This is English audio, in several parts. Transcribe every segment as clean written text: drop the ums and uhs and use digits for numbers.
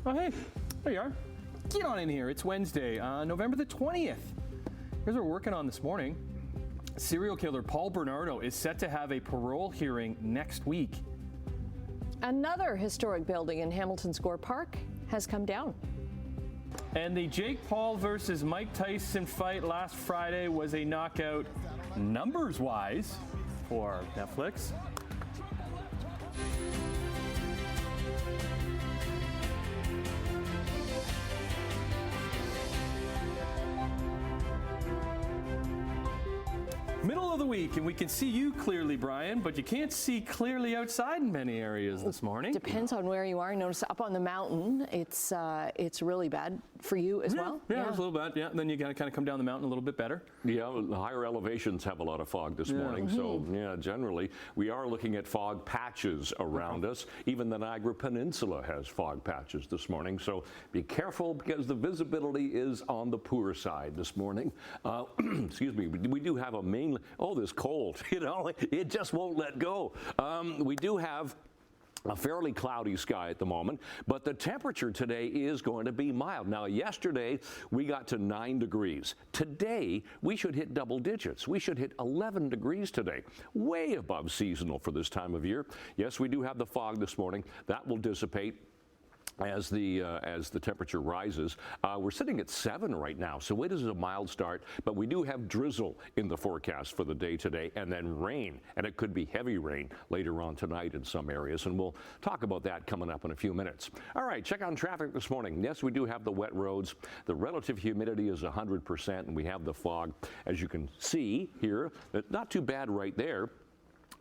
Oh, hey, there you are. Get on in here. It's Wednesday, November the 20th. Here's what we're working on this morning. Serial killer Paul Bernardo is set to have a parole hearing next week. Another historic building in Hamilton's Gore Park has come down. And the Jake Paul versus Mike Tyson fight last Friday was a knockout numbers-wise for Netflix. Middle of the week, and we can see you clearly, Brian, but you can't see clearly outside in many areas this morning. Depends on where you are. Notice up on the mountain, it's really bad for you as well. Yeah, it's a little bad. Yeah, and then you got to kind of come down the mountain a little bit better. Yeah, the higher elevations have a lot of fog this morning. So, yeah, generally, we are looking at fog patches around us. Even the Niagara Peninsula has fog patches this morning. So be careful because the visibility is on the poor side this morning. Excuse me. We do have a main. Oh, this cold, it just won't let go. We do have a fairly cloudy sky at the moment, but the temperature today is going to be mild. Now, yesterday we got to 9 degrees. Today we should hit double digits. We should hit 11 degrees today, way above seasonal for this time of year. Yes, we do have the fog this morning. That will dissipate as the temperature rises. We're sitting at 7 right now, so it is a mild start, but we do have drizzle in the forecast for the day today, and then rain, and it could be heavy rain later on tonight in some areas, and we'll talk about that coming up in a few minutes. All right, check on traffic this morning. Yes, we do have the wet roads. The relative humidity is 100%, and we have the fog, as you can see here. Not too bad right there.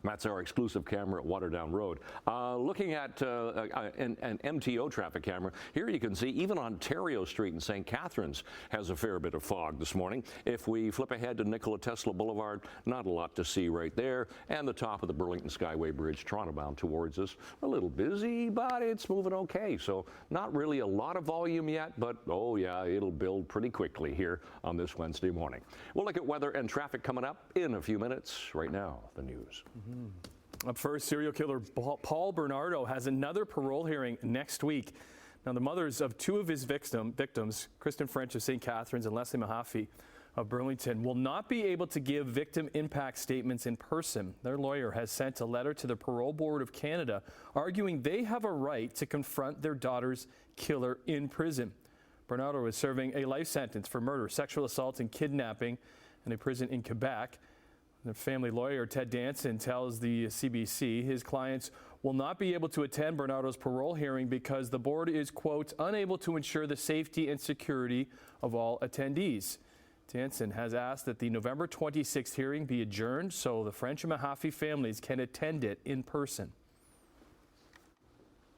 That's our exclusive camera at Waterdown Road. Looking at an MTO traffic camera, here you can see even Ontario Street in St. Catharines has a fair bit of fog this morning. If we flip ahead to Nikola Tesla Boulevard, not a lot to see right there. And the top of the Burlington Skyway Bridge, Toronto bound towards us. A little busy, but it's moving okay. So not really a lot of volume yet, but oh yeah, it'll build pretty quickly here on this Wednesday morning. We'll look at weather and traffic coming up in a few minutes. Right now, the news. Up first, serial killer Paul Bernardo has another parole hearing next week. Now, the mothers of two of his victims, Kristen French of St. Catharines and Leslie Mahaffey of Burlington, will not be able to give victim impact statements in person. Their lawyer has sent a letter to the Parole Board of Canada arguing they have a right to confront their daughter's killer in prison. Bernardo is serving a life sentence for murder, sexual assault, and kidnapping in a prison in Quebec. The family lawyer, Ted Danson, tells the CBC his clients will not be able to attend Bernardo's parole hearing because the board is, quote, unable to ensure the safety and security of all attendees. Danson has asked that the November 26th hearing be adjourned so the French and Mahaffey families can attend it in person.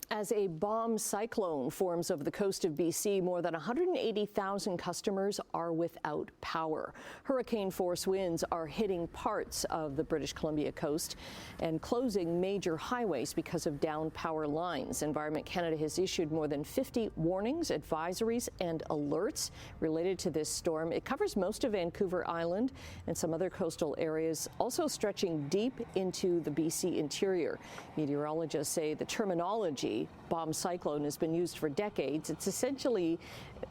As a bomb cyclone forms over the coast of BC, more than 180,000 customers are without power. Hurricane-force winds are hitting parts of the British Columbia coast and closing major highways because of downed power lines. Environment Canada has issued more than 50 warnings, advisories, and alerts related to this storm. It covers most of Vancouver Island and some other coastal areas, also stretching deep into the BC interior. Meteorologists say the terminology bomb cyclone has been used for decades. It's essentially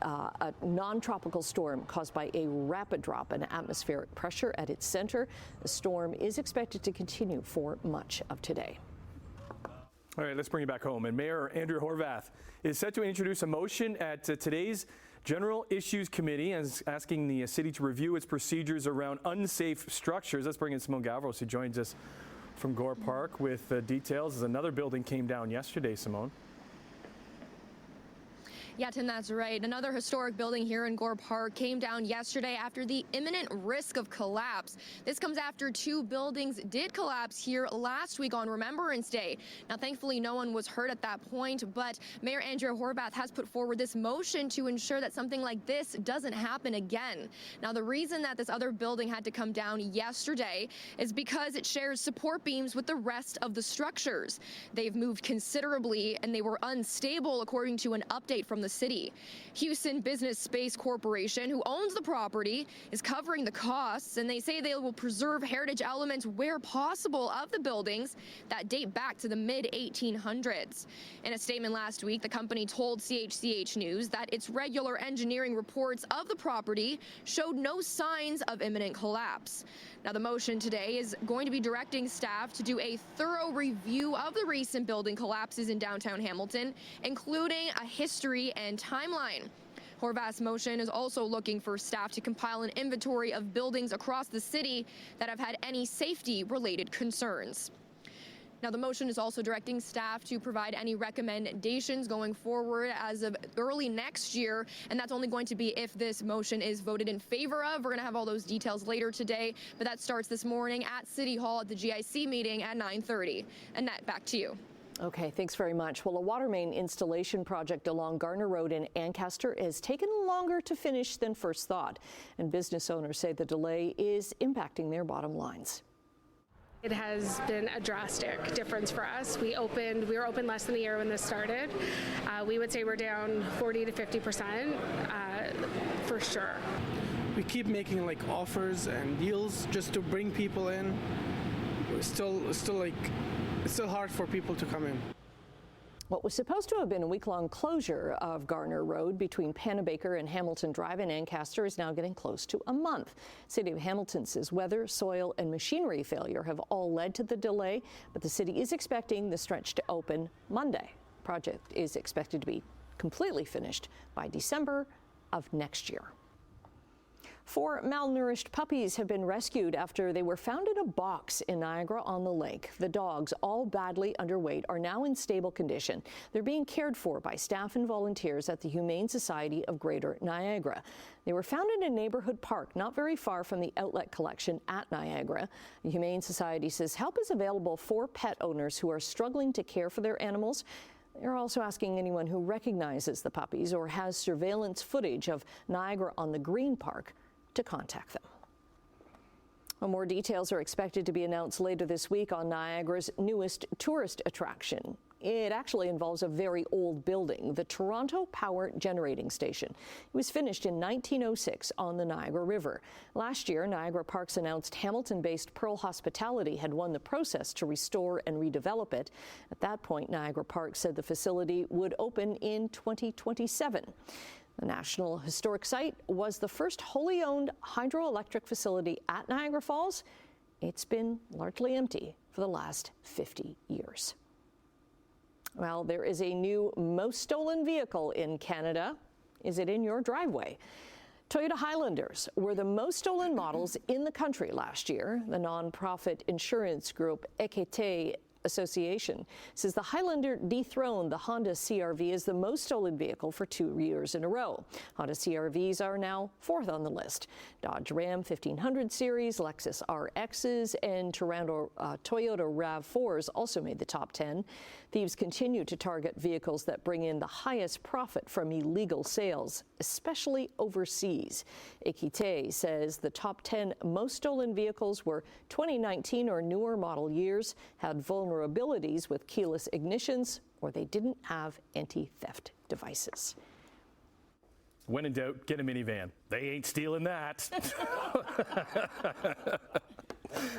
a non-tropical storm caused by a rapid drop in atmospheric pressure at its center. The storm is expected to continue for much of today. All right, let's bring it back home. And Mayor Andrea Horwath is set to introduce a motion at today's General Issues Committee asking the city to review its procedures around unsafe structures. Let's bring in Simone Gavros, who joins us from Gore Park with details as another building came down yesterday, Simone. Yeah, Tim, that's right. Another historic building here in Gore Park came down yesterday after the imminent risk of collapse. This comes after two buildings did collapse here last week on Remembrance Day. Now, thankfully, no one was hurt at that point, but Mayor Andrea Horwath has put forward this motion to ensure that something like this doesn't happen again. Now, the reason that this other building had to come down yesterday is because it shares support beams with the rest of the structures. They've moved considerably and they were unstable, according to an update from the the city. Houston Business Space Corporation, who owns the property, is covering the costs, and they say they will preserve heritage elements where possible of the buildings that date back to the mid-1800s. In a statement last week, the company told CHCH News that its regular engineering reports of the property showed no signs of imminent collapse. Now, the motion today is going to be directing staff to do a thorough review of the recent building collapses in downtown Hamilton, including a history and timeline. Horvath's motion is also looking for staff to compile an inventory of buildings across the city that have had any safety-related concerns. Now, the motion is also directing staff to provide any recommendations going forward as of early next year, and that's only going to be if this motion is voted in favor of. We're going to have all those details later today, but that starts this morning at City Hall at the GIC meeting at 9:30. Annette, back to you. Okay, thanks very much. Well, a water main installation project along Garner Road in Ancaster has taken longer to finish than first thought, and business owners say the delay is impacting their bottom lines. It has been a drastic difference for us. We were open less than a year when this started. We would say we're down 40 to 50% for sure. We keep making like offers and deals just to bring people in. It's still hard for people to come in. What was supposed to have been a week-long closure of Garner Road between Pennebaker and Hamilton Drive in Ancaster is now getting close to a month. City of Hamilton says weather, soil, and machinery failure have all led to the delay, but the city is expecting the stretch to open Monday. The project is expected to be completely finished by December of next year. 4 malnourished puppies have been rescued after they were found in a box in Niagara-on-the-Lake. The dogs, all badly underweight, are now in stable condition. They're being cared for by staff and volunteers at the Humane Society of Greater Niagara. They were found in a neighborhood park not very far from the outlet collection at Niagara. The Humane Society says help is available for pet owners who are struggling to care for their animals. They're also asking anyone who recognizes the puppies or has surveillance footage of Niagara on the Green Park to contact them. Well, more details are expected to be announced later this week on Niagara's newest tourist attraction. It actually involves a very old building, the Toronto Power Generating Station. It was finished in 1906 on the Niagara River. Last year, Niagara Parks announced Hamilton-based Pearl Hospitality had won the process to restore and redevelop it. At that point, Niagara Parks said the facility would open in 2027. The National Historic Site was the first wholly owned hydroelectric facility at Niagara Falls. It's been largely empty for the last 50 years. Well, there is a new most stolen vehicle in Canada. Is it in your driveway? Toyota Highlanders were the most stolen models in the country last year. The nonprofit insurance group Equité Association says the Highlander dethroned the Honda CR-V as the most stolen vehicle for 2 years in a row. Honda CR-Vs are now 4th on the list. Dodge Ram 1500 series, Lexus RXs, and Toronto Toyota RAV4s also made the top 10. Thieves continue to target vehicles that bring in the highest profit from illegal sales, especially overseas. Equité says the top 10 most stolen vehicles were 2019 or newer model years, had vulnerabilities with keyless ignitions, or they didn't have anti-theft devices. When in doubt, get a minivan. They ain't stealing that.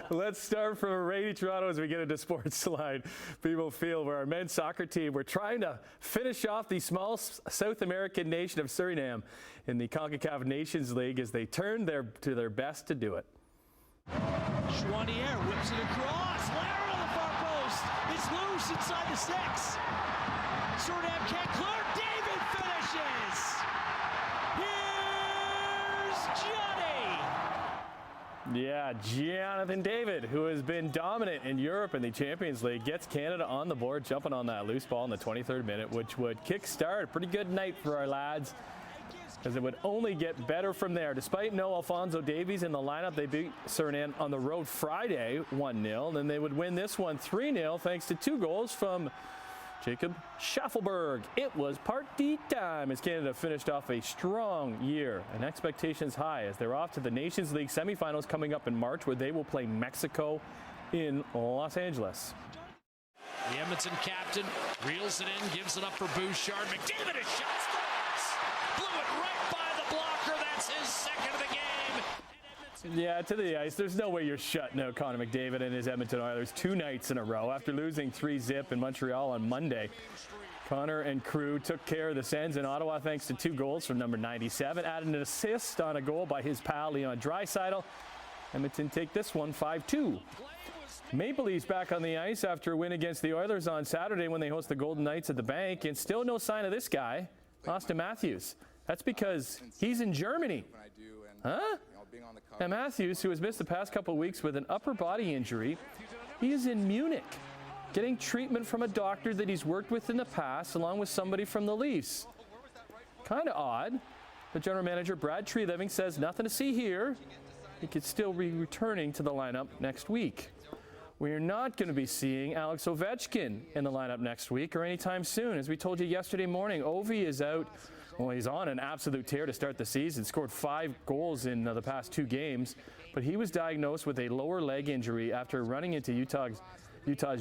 Let's start from rainy Toronto as we get into Sportsline People Field, where our men's soccer team were trying to finish off the small South American nation of Suriname in the CONCACAF Nations League as they turned to their best to do it. Chouanier whips it across. Lara on the far post. It's loose inside the 6. Suriname can't clear. David finishes. Here's Johnny. Yeah, Jonathan David, who has been dominant in Europe in the Champions League, gets Canada on the board, jumping on that loose ball in the 23rd minute, which would kickstart a pretty good night for our lads, because it would only get better from there. Despite no Alphonso Davies in the lineup, they beat Suriname on the road Friday 1-0. Then they would win this one 3-0 thanks to 2 goals from Jacob Schaffelberg. It was party time as Canada finished off a strong year and expectations high as they're off to the Nations League semifinals coming up in March, where they will play Mexico in Los Angeles. The Edmonton captain reels it in, gives it up for Bouchard. McDavid, a shot stop. it right by the blocker. That's his second of the game. Yeah, to the ice. There's no way you're shutting out Connor McDavid and his Edmonton Oilers 2 nights in a row after losing 3-0 in Montreal on Monday. Connor and crew took care of the Sens in Ottawa thanks to 2 goals from number 97, added an assist on a goal by his pal Leon Draisaitl. Edmonton take this one 5-2. Maple Leafs back on the ice after a win against the Oilers on Saturday when they host the Golden Knights at the Bank, and still no sign of this guy, Austin Matthews. That's because he's in Germany. Huh? And Matthews, who has missed the past couple of weeks with an upper body injury, he is in Munich, getting treatment from a doctor that he's worked with in the past, along with somebody from the Leafs. Kind of odd. But general manager Brad Treliving says nothing to see here. He could still be returning to the lineup next week. We are not going to be seeing Alex Ovechkin in the lineup next week or anytime soon. As we told you yesterday morning, Ovi is out. Well, he's on an absolute tear to start the season. Scored 5 goals in the past 2 games. But he was diagnosed with a lower leg injury after running into Utah's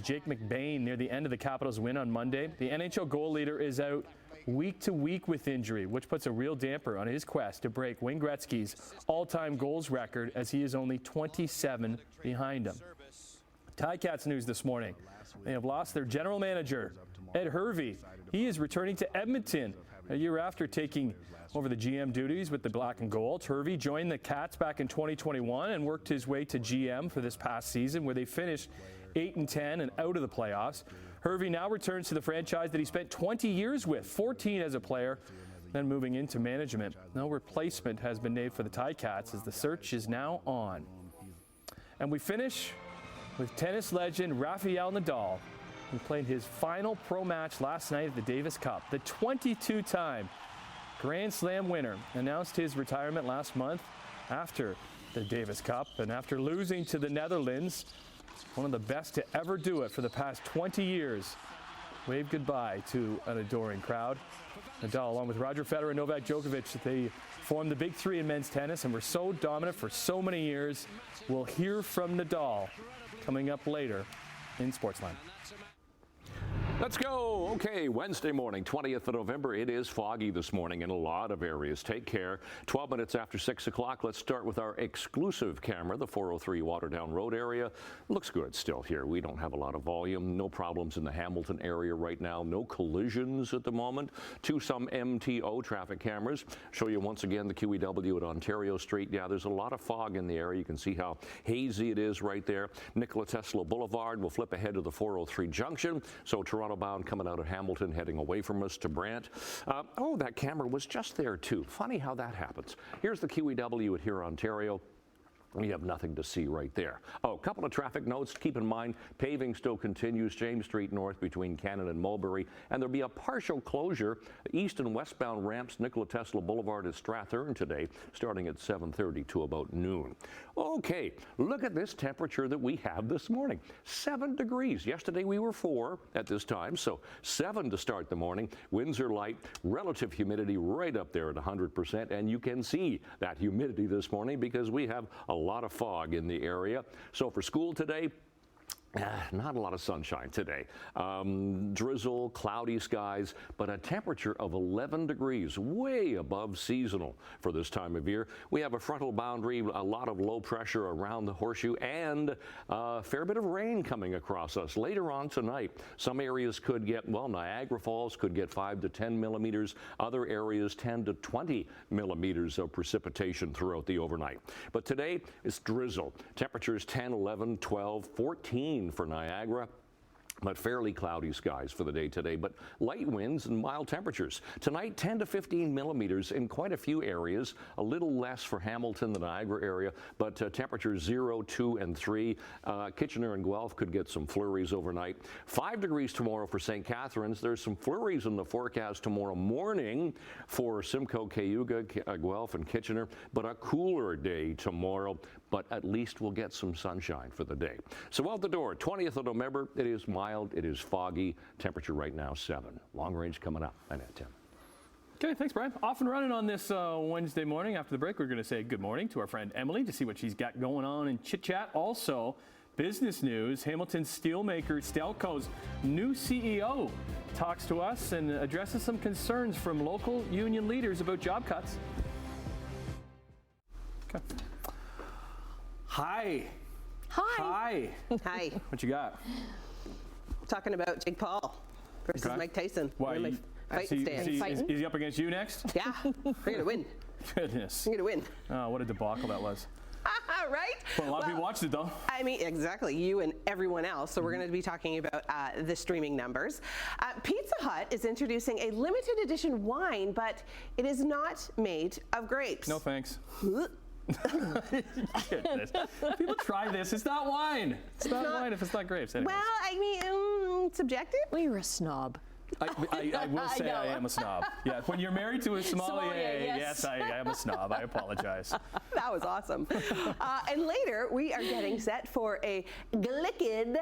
Jake McBain near the end of the Capitals' win on Monday. The NHL goal leader is out week to week with injury, which puts a real damper on his quest to break Wayne Gretzky's all-time goals record, as he is only 27 behind him. Ticats news this morning. They have lost their general manager, Ed Hervey. He is returning to Edmonton a year after taking over the GM duties with the Black and Gold. Hervey joined the Cats back in 2021 and worked his way to GM for this past season, where they finished 8-10 and out of the playoffs. Hervey now returns to the franchise that he spent 20 years with, 14 as a player, then moving into management. No replacement has been named for the Ticats, as the search is now on. And we finish with tennis legend Rafael Nadal, who played his final pro match last night at the Davis Cup. The 22-time Grand Slam winner announced his retirement last month after the Davis Cup, and after losing to the Netherlands, one of the best to ever do it for the past 20 years, waved goodbye to an adoring crowd. Nadal, along with Roger Federer and Novak Djokovic, they formed the big 3 in men's tennis and were so dominant for so many years. We'll hear from Nadal coming up later in Sportsline. Let's go. Okay, Wednesday morning, 20th of November. It is foggy this morning in a lot of areas. Take care. 12 minutes after 6 o'clock. Let's start with our exclusive camera, the 403 Waterdown Road area. Looks good still here. We don't have a lot of volume. No problems in the Hamilton area right now. No collisions at the moment. Some MTO traffic cameras. Show you once again the QEW at Ontario Street. Yeah, there's a lot of fog in the area. You can see how hazy it is right there. Nikola Tesla Boulevard. We'll flip ahead to the 403 junction. So Toronto bound coming out of Hamilton, heading away from us to Brant. Oh, that camera was just there too. Funny how that happens. Here's the QEW at here, Ontario. We have nothing to see right there. Oh, a couple of traffic notes. Keep in mind, paving still continues James Street North between Cannon and Mulberry, and there'll be a partial closure east and westbound ramps Nikola Tesla Boulevard at Strathern today, starting at 7:30 to about noon. Okay, look at this temperature that we have this morning. 7 degrees. Yesterday we were 4 at this time, so 7 to start the morning. Winds are light, relative humidity right up there at 100%, and you can see that humidity this morning because we have a lot of fog in the area. So for school today, not a lot of sunshine today. Drizzle, cloudy skies, but a temperature of 11 degrees, way above seasonal for this time of year. We have a frontal boundary, a lot of low pressure around the horseshoe, and a fair bit of rain coming across us later on tonight. Some areas could get, well, Niagara Falls could get 5 to 10 millimeters. Other areas 10 to 20 millimeters of precipitation throughout the overnight. But today it's drizzle. Temperatures 10, 11, 12, 14 for Niagara. But fairly cloudy skies for the day today, but light winds and mild temperatures. Tonight, 10 to 15 millimeters in quite a few areas, a little less for Hamilton, the Niagara area, but temperatures 0, 2, and 3. Kitchener and Guelph could get some flurries overnight. 5 degrees tomorrow for St. Catharines. There's some flurries in the forecast tomorrow morning for Simcoe, Cayuga, Guelph, and Kitchener, but a cooler day tomorrow, but at least we'll get some sunshine for the day. So out the door, 20th of November, it is mild, it is foggy, temperature right now 7. Long range coming up, and at 10. Okay, thanks, Brian. Off and running on this Wednesday morning. After the break, we're going to say good morning to our friend Emily to see what she's got going on in Chit Chat. Also, business news, Hamilton steelmaker Stelco's new CEO talks to us and addresses some concerns from local union leaders about job cuts. Okay. Hi. Hi. Hi. What you got? Talking about Jake Paul versus Okay. Mike Tyson. Why? One of my fight stands. Is he up against you next? Yeah, we're going to win. Goodness. We're going to win. Oh, what a debacle that was. Right? Well, a lot of people watched it, though. I mean, exactly. You and everyone else. So we're going to be talking about the streaming numbers. Pizza Hut is introducing a limited edition wine, but it is not made of grapes. No thanks. Goodness. People try this. It's not wine. It's not wine if it's not grapes. Anyways. Well, I mean, subjective. Well, you're a snob. I will say I am a snob. Yeah, when you're married to a sommelier, yes, I am a snob. I apologize. That was awesome. And later, we are getting set for a Glicked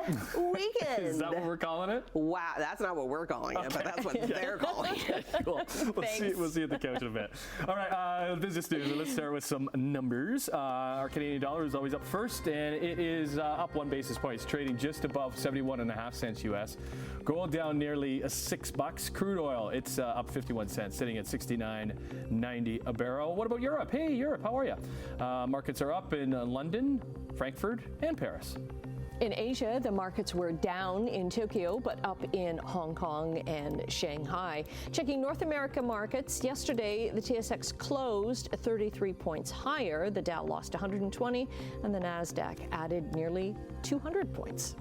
weekend. Is that what we're calling it? Wow, that's not what we're calling it, but that's what they're calling it. Cool. We'll see you at the couch in a bit. All right, business news. Let's start with some numbers. Our Canadian dollar is always up first, and it is up 1 basis point, trading just above 71.5 cents U.S. Gold down nearly $6. Crude oil, it's up 51 cents, sitting at 69.90 a barrel. What about Europe? Hey, Europe, how are you? Markets are up in London, Frankfurt, and Paris. In Asia, the markets were down in Tokyo, but up in Hong Kong and Shanghai. Checking North America markets, yesterday the TSX closed 33 points higher. The Dow lost 120, and the NASDAQ added nearly 200 points.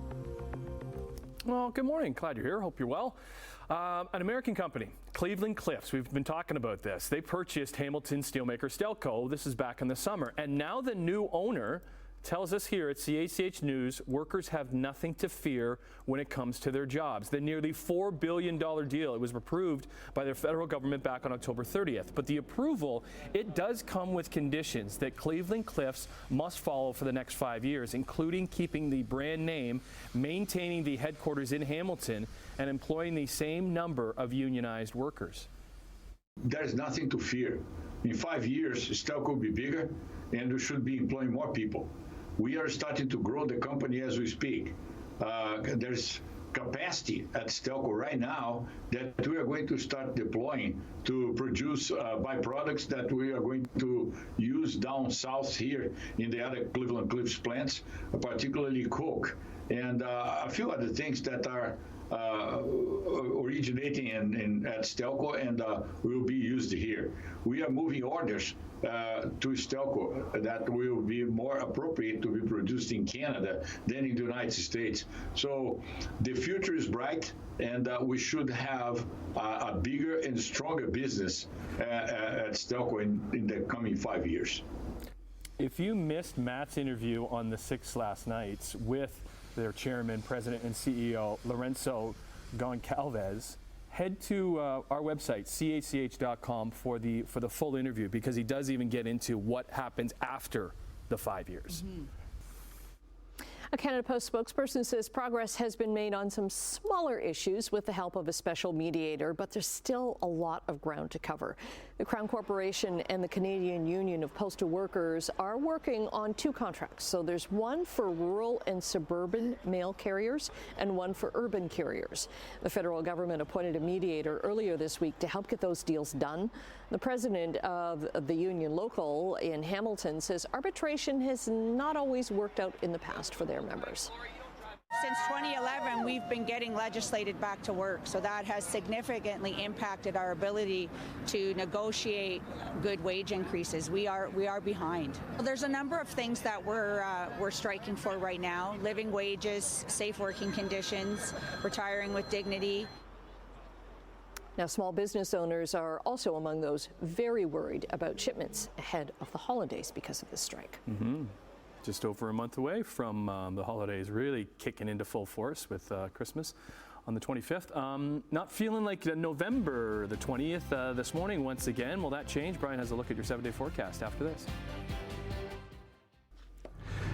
Well, good morning. Glad you're here. Hope you're well. An American company, Cleveland Cliffs, we've been talking about this. They purchased Hamilton steelmaker Stelco. This is back in the summer. And now the new owner tells us here at CHCH News, workers have nothing to fear when it comes to their jobs. The nearly $4 billion deal, it was approved by the federal government back on October 30th. But the approval, it does come with conditions that Cleveland Cliffs must follow for the next 5 years, including keeping the brand name, maintaining the headquarters in Hamilton, and employing the same number of unionized workers. There's nothing to fear. In 5 years, Stelco will be bigger, and we should be employing more people. We are starting to grow the company as we speak. There's capacity at Stelco right now that we are going to start deploying to produce byproducts that we are going to use down south here in the other Cleveland Cliffs plants, particularly coke, and a few other things that are originating at Stelco and will be used here. We are moving orders to Stelco that will be more appropriate to be produced in Canada than in the United States. So the future is bright, and we should have a bigger and stronger business at Stelco in the coming 5 years. If you missed Matt's interview on the 6 last night with their chairman, president, and CEO, Lourenço Goncalves, head to our website, chch.com, for the full interview, because he does even get into what happens after the 5 years. Mm-hmm. A Canada Post spokesperson says progress has been made on some smaller issues with the help of a special mediator, but there's still a lot of ground to cover. The Crown Corporation and the Canadian Union of Postal Workers are working on 2 contracts. So there's one for rural and suburban mail carriers and one for urban carriers. The federal government appointed a mediator earlier this week to help get those deals done. The president of the union local in Hamilton says arbitration has not always worked out in the past for their members. Since 2011, we've been getting legislated back to work, so that has significantly impacted our ability to negotiate good wage increases. We are behind. There's a number of things that we're striking for right now: living wages, safe working conditions, retiring with dignity. Now, small business owners are also among those very worried about shipments ahead of the holidays because of this strike. Mm-hmm. Just over a month away from the holidays really kicking into full force with Christmas on the 25th. Not feeling like November the 20th this morning once again. Will that change? Brian has a look at your 7-day forecast after this.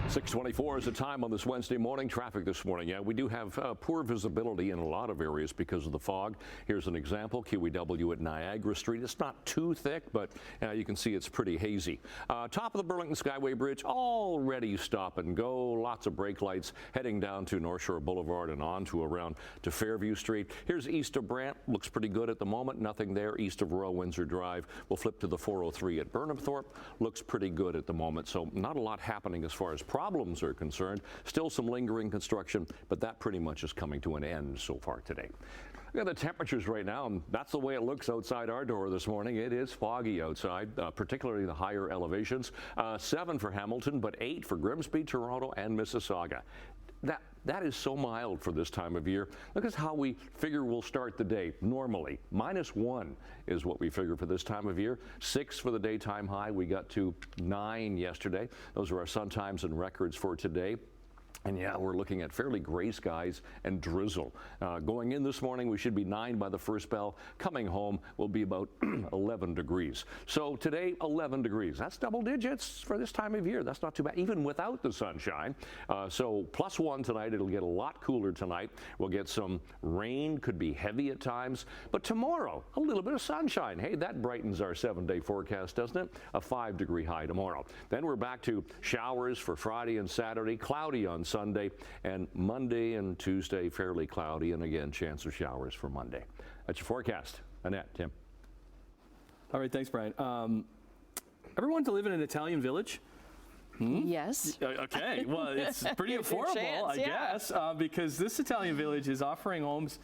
6:24 is the time on this Wednesday morning. Traffic this morning. Yeah, we do have poor visibility in a lot of areas because of the fog. Here's an example. QEW at Niagara Street. It's not too thick, but you can see it's pretty hazy. Top of the Burlington Skyway Bridge, already stop and go. Lots of brake lights heading down to North Shore Boulevard and on to around to Fairview Street. Here's east of Brant. Looks pretty good at the moment. Nothing there. East of Royal Windsor Drive. We'll flip to the 403 at Burnhamthorpe. Looks pretty good at the moment. So not a lot happening as far as problems are concerned. Still some lingering construction, but that pretty much is coming to an end so far today. Look at the temperatures right now, and that's the way it looks outside our door this morning. It is foggy outside, particularly the higher elevations. 7 for Hamilton, but 8 for Grimsby, Toronto, and Mississauga. That is so mild for this time of year. Look at how we figure we'll start the day normally. -1 is what we figure for this time of year. 6 for the daytime high. We got to 9 yesterday. Those are our sun times and records for today. And yeah, we're looking at fairly gray skies and drizzle. Going in this morning, we should be 9 by the first bell. Coming home will be about 11 degrees. So today, 11 degrees. That's double digits for this time of year. That's not too bad, even without the sunshine. So +1 tonight. It'll get a lot cooler tonight. We'll get some rain, could be heavy at times. But tomorrow, a little bit of sunshine. Hey, that brightens our 7-day forecast, doesn't it? A 5-degree high tomorrow. Then we're back to showers for Friday and Saturday. Cloudy on Sunday, and Monday and Tuesday fairly cloudy, and again chance of showers for Monday. That's your forecast. Annette, Tim. All right, thanks, Brian. Ever wanted to live in an Italian village? Yes. Okay, well, it's pretty affordable, chance, I guess, because this Italian village is offering homes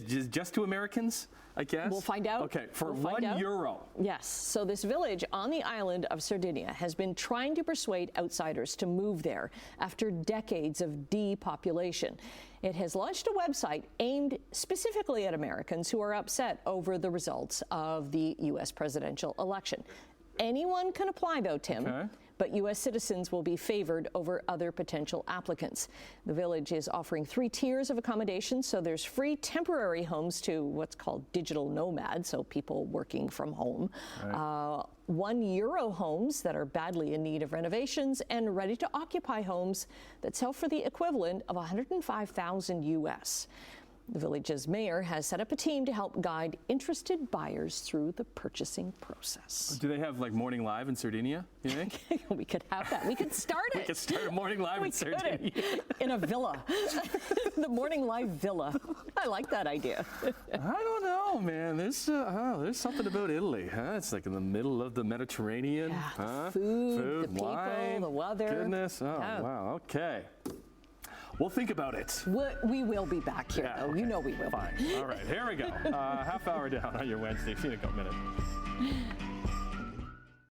just to Americans, I guess. We'll find out. Okay, for We'll find out. €1. Yes. So this village on the island of Sardinia has been trying to persuade outsiders to move there after decades of depopulation. It has launched a website aimed specifically at Americans who are upset over the results of the U.S. presidential election. Anyone can apply, though, Tim. Okay. But U.S. citizens will be favored over other potential applicants. The village is offering 3 tiers of accommodation, so there's free temporary homes to what's called digital nomads, so people working from home. Right. €1 homes that are badly in need of renovations, and ready-to-occupy homes that sell for the equivalent of $105,000 US. The village's mayor has set up a team to help guide interested buyers through the purchasing process. Do they have like Morning Live in Sardinia, you think? We could have that. We could start it. We could start a Morning Live in Sardinia. In a villa. The Morning Live villa. I like that idea. I don't know, man. There's something about Italy, huh? It's like in the middle of the Mediterranean. Yeah, huh? the food, the people, wine, the weather. Goodness. Oh, Yeah. wow. Okay. We'll think about it. We will be back here, though. Okay. You know we will. Fine. All right, here we go. Half hour down on your Wednesday. See you in a couple minutes.